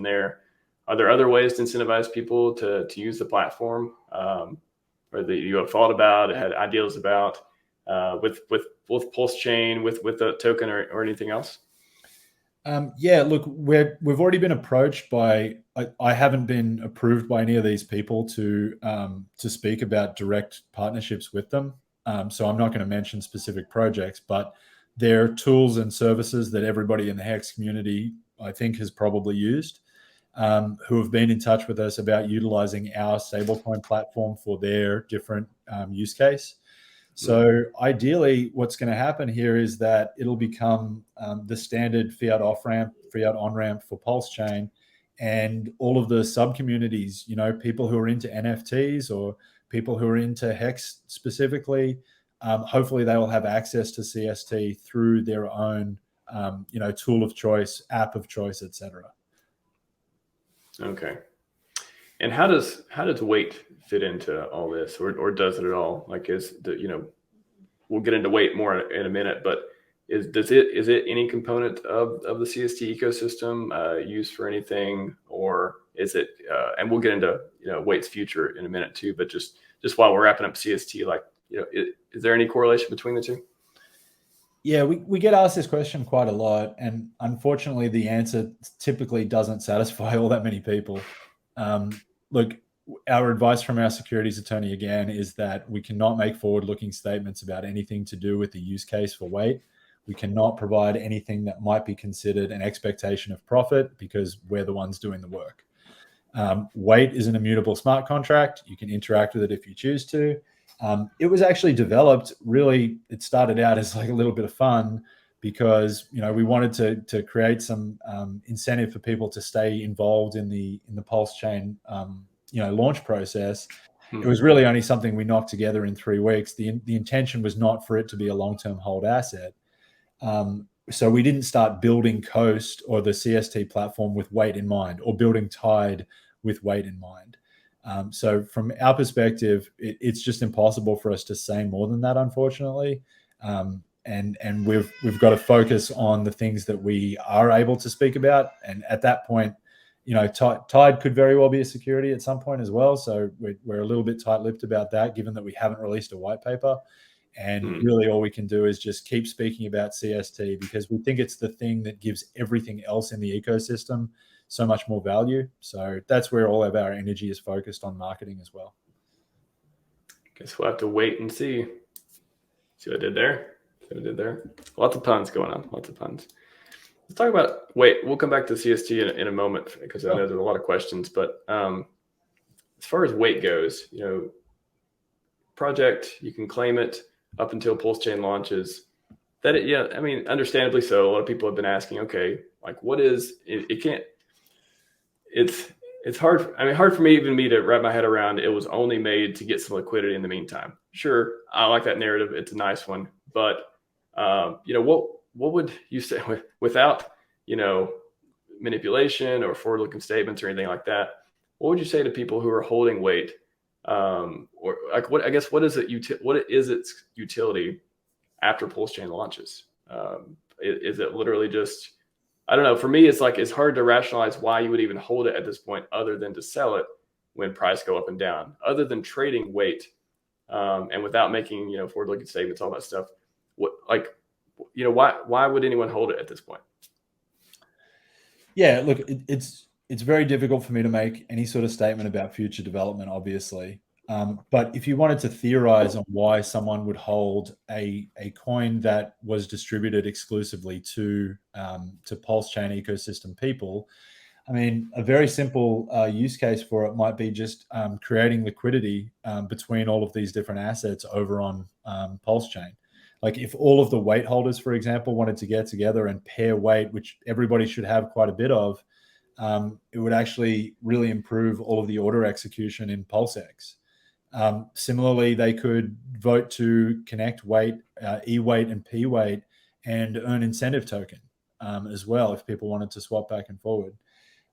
there. Are there other ways to incentivize people to use the platform, or that you have thought about, had ideas about, with PulseChain, with the token, or anything else? Yeah, look, we've already been approached by. I haven't been approved by any of these people to speak about direct partnerships with them. So I'm not going to mention specific projects, but they're tools and services that everybody in the Hex community, I think, has probably used, who have been in touch with us about utilizing our stablecoin platform for their different use case. So ideally, what's going to happen here is that it'll become the standard fiat off-ramp, fiat on-ramp for PulseChain, and all of the sub-communities, people who are into NFTs or people who are into Hex specifically, hopefully they will have access to CST through their own, tool of choice, app of choice, etc. Okay. And how does weight fit into all this, or does it at all? Like, we'll get into weight more in a minute, but is it any component of the CST ecosystem used for anything, or is it? And we'll get into weight's future in a minute too. But just while we're wrapping up CST, is there any correlation between the two? Yeah, we get asked this question quite a lot, and unfortunately, the answer typically doesn't satisfy all that many people. Look, our advice from our securities attorney again is that we cannot make forward-looking statements about anything to do with the use case for weight. We cannot provide anything that might be considered an expectation of profit because we're the ones doing the work. Weight is an immutable smart contract. You can interact with it if you choose to. It was actually developed, really, it started out as like a little bit of fun because, we wanted to create some incentive for people to stay involved in the PulseChain, launch process. It was really only something we knocked together in 3 weeks. The intention was not for it to be a long-term hold asset. So we didn't start building Coast or the CST platform with weight in mind, or building Tide with weight in mind. So from our perspective, it's just impossible for us to say more than that, unfortunately. And we've got to focus on the things that we are able to speak about. And at that point, Tide could very well be a security at some point as well. So we're a little bit tight-lipped about that, given that we haven't released a white paper. And really all we can do is just keep speaking about CST because we think it's the thing that gives everything else in the ecosystem so much more value. So that's where all of our energy is focused on marketing as well. Guess we'll have to wait and see. See what I did there? Lots of puns going on. Lots of puns. Let's talk about weight. We'll come back to CST in a moment because I know there's a lot of questions. But as far as weight goes, project, you can claim it up until PulseChain launches. Understandably so. A lot of people have been asking, okay, like what is it? It can't. It's hard. Hard for me to wrap my head around. It was only made to get some liquidity in the meantime. Sure, I like that narrative. It's a nice one, but what would you say without manipulation or forward-looking statements or anything like that? What would you say to people who are holding weight? Or like what? I guess what is it? What is its utility after PulseChain launches? Is it literally just? I don't know. For me, it's hard to rationalize why you would even hold it at this point, other than to sell it when price go up and down, other than trading weight, and without making forward-looking statements, all that stuff. Why would anyone hold it at this point? Yeah, look, it's very difficult for me to make any sort of statement about future development, obviously. But if you wanted to theorize on why someone would hold a coin that was distributed exclusively to PulseChain ecosystem people, a very simple use case for it might be just creating liquidity between all of these different assets over on PulseChain. Like if all of the weight holders, for example, wanted to get together and pair weight, which everybody should have quite a bit of, it would actually really improve all of the order execution in PulseX. Similarly, they could vote to connect weight, E-weight and P-weight, and earn incentive token as well if people wanted to swap back and forward.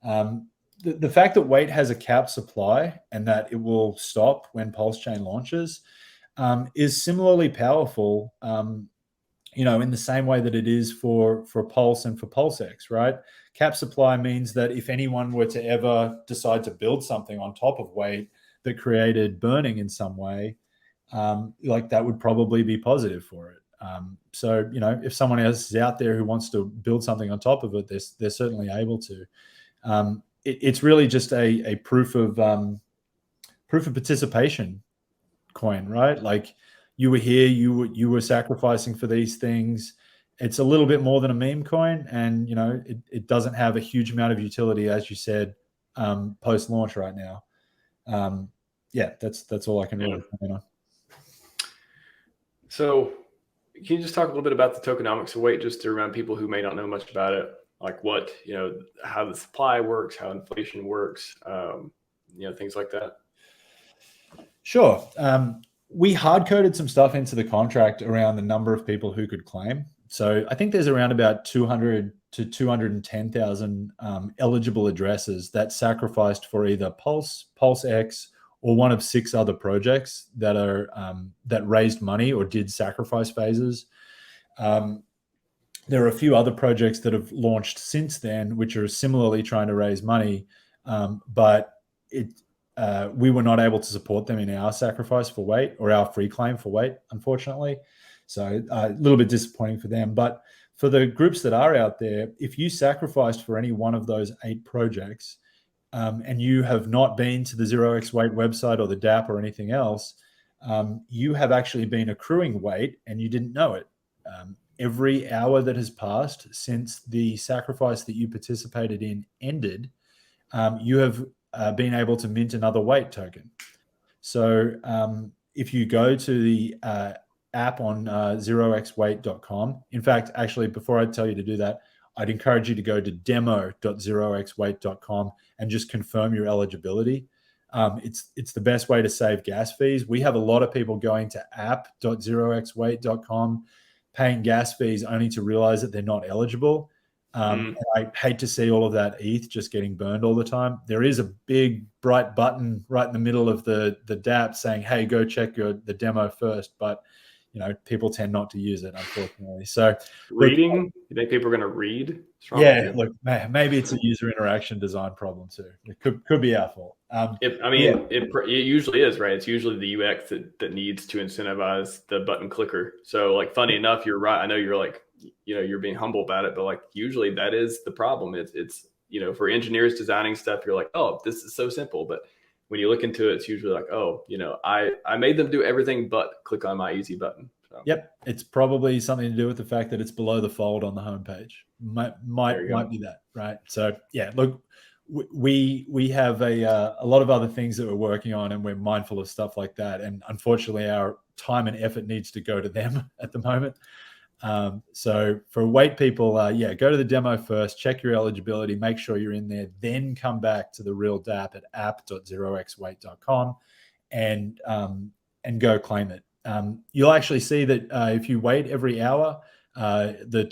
The fact that weight has a capped supply and that it will stop when PulseChain launches is similarly powerful, in the same way that it is for Pulse and for PulseX, right? Cap supply means that if anyone were to ever decide to build something on top of weight that created burning in some way, like that would probably be positive for it. So, you know, if someone else is out there who wants to build something on top of it, they're certainly able to. It's really just a proof of participation coin, right? Like you were here, you were sacrificing for these things. It's a little bit more than a meme coin, and you know, it doesn't have a huge amount of utility, as you said, post launch right now. Yeah, that's all I can really comment on. So can you just talk a little bit about the tokenomics of weight, just to remind people who may not know much about it, like what, you know, how the supply works, how inflation works, you know, things like that? Sure. We hard coded some stuff into the contract around the number of people who could claim. So I think there's around about 200 to 210,000 eligible addresses that sacrificed for either PulseX, or one of 6 other projects that are that raised money or did sacrifice phases. There are a few other projects that have launched since then, which are similarly trying to raise money, but we were not able to support them in our sacrifice for weight or our free claim for weight, unfortunately. So a little bit disappointing for them. But for the groups that are out there, if you sacrificed for any one of those 8 projects, and you have not been to the 0x Weight website or the DApp or anything else, you have actually been accruing weight and you didn't know it. Every hour that has passed since the sacrifice that you participated in ended, you have been able to mint another weight token. So if you go to the app on 0xweight.com, in fact, actually, before I tell you to do that, I'd encourage you to go to demo.0xweight.com and just confirm your eligibility. It's the best way to save gas fees. We have a lot of people going to app.0xweight.com, paying gas fees only to realize that they're not eligible. And I hate to see all of that ETH just getting burned all the time. There is a big bright button right in the middle of the DApp saying, hey, go check the demo first. But you know, people tend not to use it, unfortunately. So reading, you think people are going to read? Yeah, look, maybe it's a user interaction design problem too. It could be our fault. It usually is, right? It's usually the UX that needs to incentivize the button clicker. So like, funny enough, you're right. I know you're like, you know, you're being humble about it, but like usually that is the problem. It's you know, for engineers designing stuff, you're like, oh, this is so simple. But when you look into it, it's usually like, oh, you know, I made them do everything but click on my easy button. So. Yep, it's probably something to do with the fact that it's below the fold on the homepage. Might be that, right? So yeah, look, we have a lot of other things that we're working on, and we're mindful of stuff like that. And unfortunately, our time and effort needs to go to them at the moment. So for weight people, yeah, go to the demo first, check your eligibility, make sure you're in there, then come back to the real DApp at app.0xweight.com and go claim it. You'll actually see that if you wait every hour, the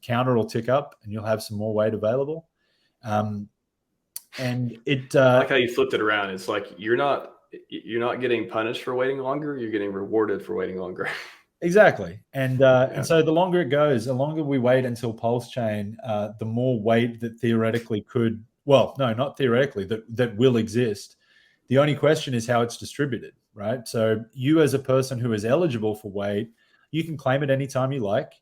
counter will tick up, and you'll have some more weight available. And it I like how you flipped it around. It's like you're not getting punished for waiting longer; you're getting rewarded for waiting longer. Exactly. And so the longer it goes, the longer we wait until PulseChain, the more weight that theoretically could, well, no, not theoretically, that will exist. The only question is how it's distributed, right? So you as a person who is eligible for weight, you can claim it anytime you like.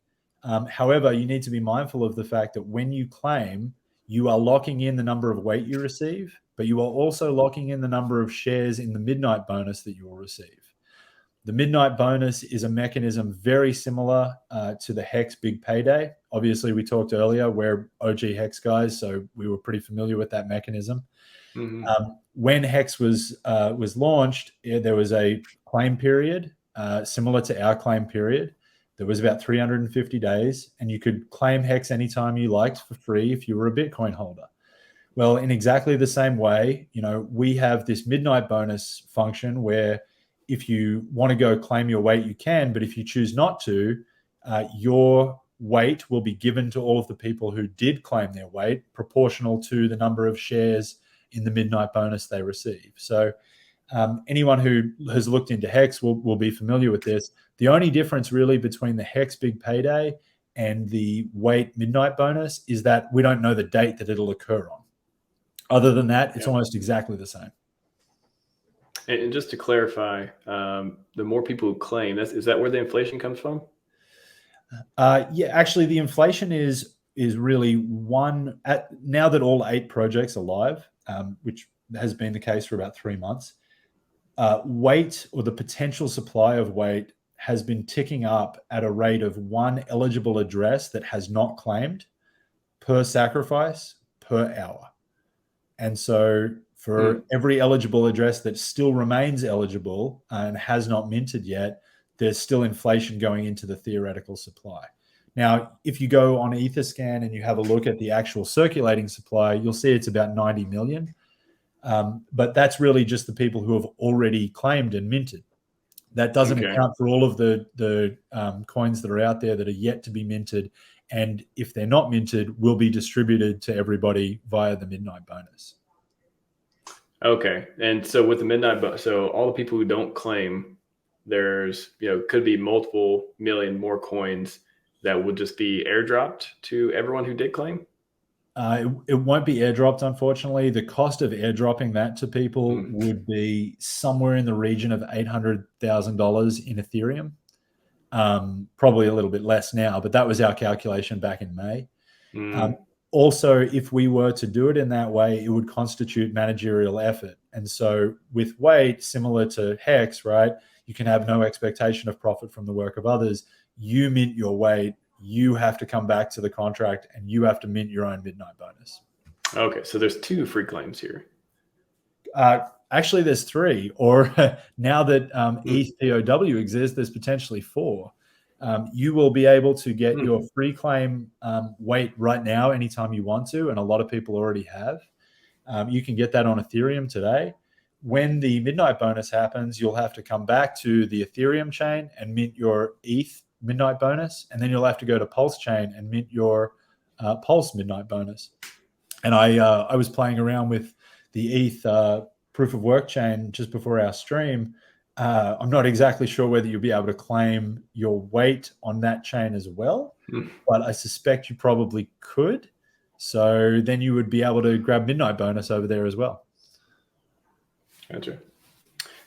However, you need to be mindful of the fact that when you claim, you are locking in the number of weight you receive, but you are also locking in the number of shares in the midnight bonus that you will receive. The midnight bonus is a mechanism very similar to the Hex Big Payday. Obviously, we talked earlier, we're OG Hex guys, so we were pretty familiar with that mechanism. Mm-hmm. When Hex was launched, there was a claim period similar to our claim period. There was about 350 days, and you could claim Hex anytime you liked for free if you were a Bitcoin holder. Well, in exactly the same way, you know, we have this midnight bonus function where if you want to go claim your weight, you can, but if you choose not to, your weight will be given to all of the people who did claim their weight, proportional to the number of shares in the midnight bonus they receive. So anyone who has looked into Hex will be familiar with this. The only difference really between the Hex Big Payday and the weight midnight bonus is that we don't know the date that it'll occur on. Other than that, it's almost exactly the same. And just to clarify, the more people who claim, is that where the inflation comes from? Yeah, actually, the inflation is really now that all 8 projects are live, which has been the case for about 3 months. Weight, or the potential supply of weight, has been ticking up at a rate of 1 eligible address that has not claimed per sacrifice per hour. And so for every eligible address that still remains eligible and has not minted yet, there's still inflation going into the theoretical supply. Now, if you go on Etherscan and you have a look at the actual circulating supply, you'll see it's about 90 million. But that's really just the people who have already claimed and minted. That doesn't account for all of the coins that are out there that are yet to be minted. And if they're not minted, will be distributed to everybody via the midnight bonus. Okay. And so with the midnight bonus, so all the people who don't claim, there's, could be multiple million more coins that would just be airdropped to everyone who did claim? It won't be airdropped, unfortunately. The cost of airdropping that to people would be somewhere in the region of $800,000 in Ethereum. Probably a little bit less now, but that was our calculation back in May. Also, if we were to do it in that way, it would constitute managerial effort. And so with weight, similar to Hex, right, you can have no expectation of profit from the work of others. You mint your weight, you have to come back to the contract, and you have to mint your own midnight bonus. Okay, so there's 2 free claims here. Actually, there's 3. Or now that ETH POW exists, there's potentially 4. You will be able to get your free claim weight right now anytime you want to, and a lot of people already have. You can get that on Ethereum today. When the midnight bonus happens, you'll have to come back to the Ethereum chain and mint your ETH midnight bonus, and then you'll have to go to PulseChain and mint your Pulse midnight bonus. And I was playing around with the ETH proof of work chain just before our stream. I'm not exactly sure whether you'll be able to claim your weight on that chain as well, but I suspect you probably could. So then you would be able to grab midnight bonus over there as well. Gotcha.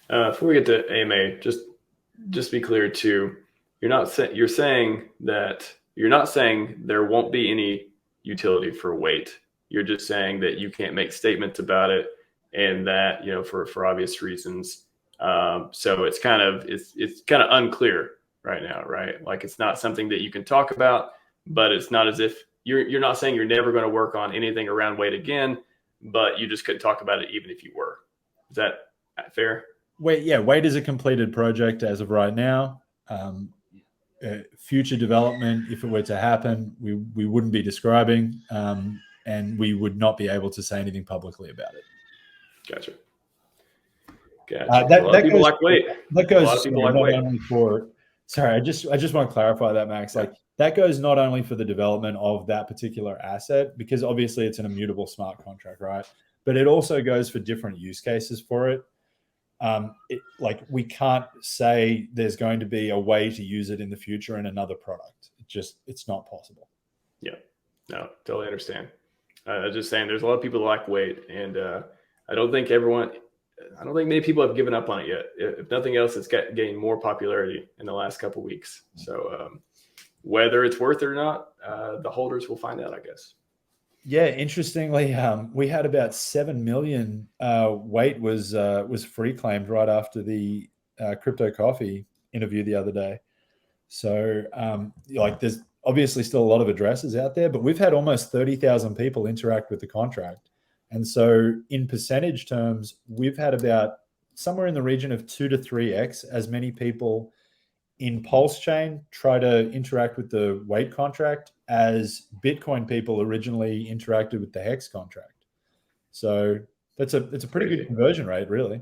Before we get to AMA, just be clear too. You're saying that you're not saying there won't be any utility for weight. You're just saying that you can't make statements about it, and that for obvious reasons. So it's kind of unclear right now, right? Like, it's not something that you can talk about, but it's not as if you're not saying you're never going to work on anything around weight again, but you just couldn't talk about it even if you were. Is that fair? Weight is a completed project as of right now. Future development, if it were to happen, we wouldn't be describing, and we would not be able to say anything publicly about it. Gotcha. A lot of people like weight. That goes a lot of people like weight. Sorry, I just want to clarify that, Max. Like, that goes not only for the development of that particular asset, because obviously it's an immutable smart contract, right? But it also goes for different use cases for it. Like, we can't say there's going to be a way to use it in the future in another product. It's not possible. Yeah, no, totally understand. Just saying, there's a lot of people that like weight, and I don't think many people have given up on it yet. If nothing else, it's gained more popularity in the last couple of weeks. So whether it's worth it or not, the holders will find out, I guess. Yeah, interestingly, we had about 7 million weight was free claimed right after the Crypto Coffee interview the other day. So there's obviously still a lot of addresses out there, but we've had almost 30,000 people interact with the contract. And so in percentage terms, we've had about somewhere in the region of 2 to 3x as many people in PulseChain try to interact with the weight contract as Bitcoin people originally interacted with the Hex contract. So it's a pretty good conversion rate, really.